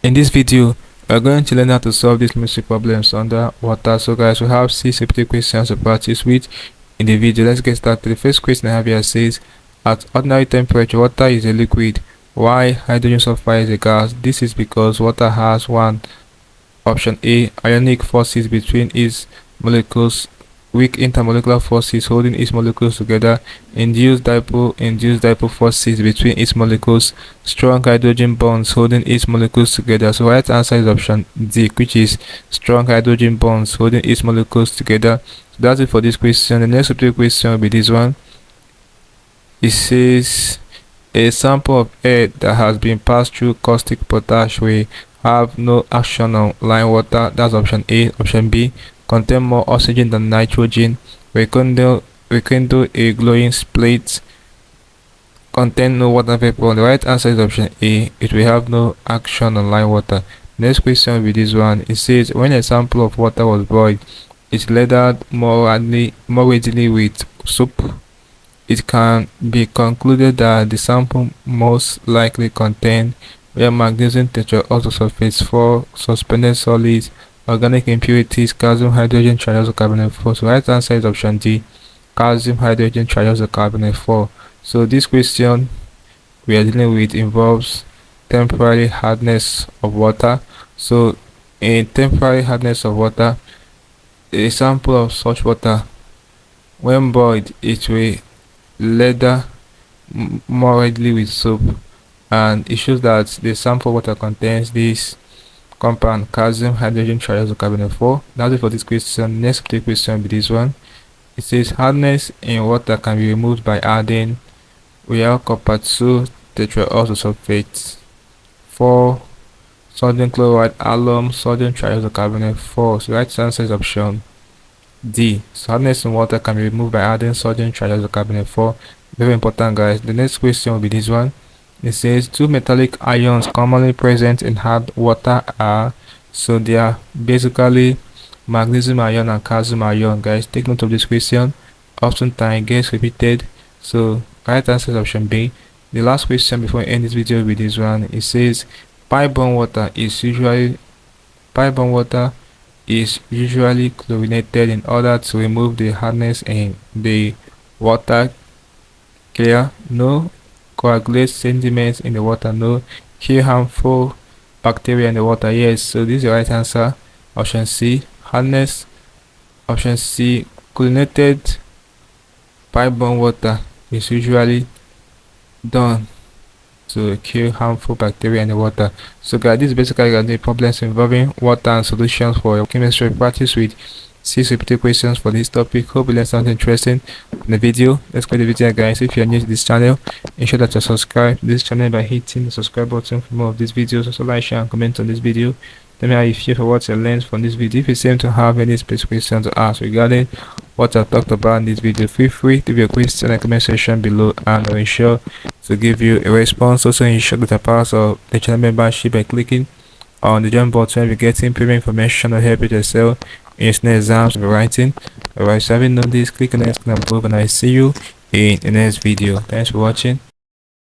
In this video, we're going to learn how to solve these mystery problems under water. So guys, we have 6 repeated questions to practice with in the video. Let's get started. The first question I have here says, at ordinary temperature, water is a liquid. Why hydrogen sulfide is a gas? This is because water has option A, ionic forces between its molecules, weak intermolecular forces holding its molecules together, induced dipole forces between its molecules, strong hydrogen bonds holding its molecules together. So right answer is option D, which is strong hydrogen bonds holding its molecules together. So that's it for this question. The next question will be this one. It says a sample of air that has been passed through caustic potash will have no action on lime water. That's option A. Option B, contain more oxygen than nitrogen, rekindle a glowing plate, contain no water vapor. The right answer is option A. It will have no action on lime water. Next question will be this one. It says when a sample of water was boiled, it lathered more readily with soap. It can be concluded that the sample most likely contained were magnesium tetraoxosulfate, 4 suspended solids, organic impurities, calcium hydrogen triazocarbonate 4. So right answer is option D, calcium hydrogen triazocarbonate 4. So this question we are dealing with involves temporary hardness of water. So in temporary hardness of water, a sample of such water, when boiled, it will lather more readily with soap, and it shows that the sample water contains this compound calcium hydrogen triazocarbonate 4. That's it for this question. Next question will be this one. It says hardness in water can be removed by adding real copper 2 tetraoxosulfate, 4 sodium chloride alum sodium triazocarbonate 4. So right answer is option D. So hardness in water can be removed by adding sodium triazocarbonate 4. Very important, guys. The next question will be this one. It says two metallic ions commonly present in hard water are, so they are basically magnesium ion and calcium ion. Guys, take note of this question. Oftentimes it gets repeated. So right answer is option B. The last question before we end this video with this one. It says pipe-borne water is usually chlorinated in order to remove the hardness in the water. Clear? No. Coagulate sediments in the water. No. Kill harmful bacteria in the water. Yes. So this is the right answer. Option C, hardness. Option C, chlorinated pipe-borne water is usually done to kill harmful bacteria in the water. So guys, this is basically the problems involving water and solutions for your chemistry practice with 6 repeated questions for this topic. Hope you learned something interesting in the video. Let's go to the video, guys. If you are new to this channel, ensure that you subscribe to this channel by hitting the subscribe button for more of these videos. Also like, share and comment on this video. Tell me how you feel for what you learned from this video. If you seem to have any specific questions to ask regarding what I talked about in this video, feel free to leave your question in the comment section below, and I'll ensure to give you a response. Also ensure that you're part of the channel membership by clicking on the join button. You're getting premium information to help you to excel in your exams and writing. Alright, so having done this, click on the screen above, and I see you in the next video. Thanks for watching.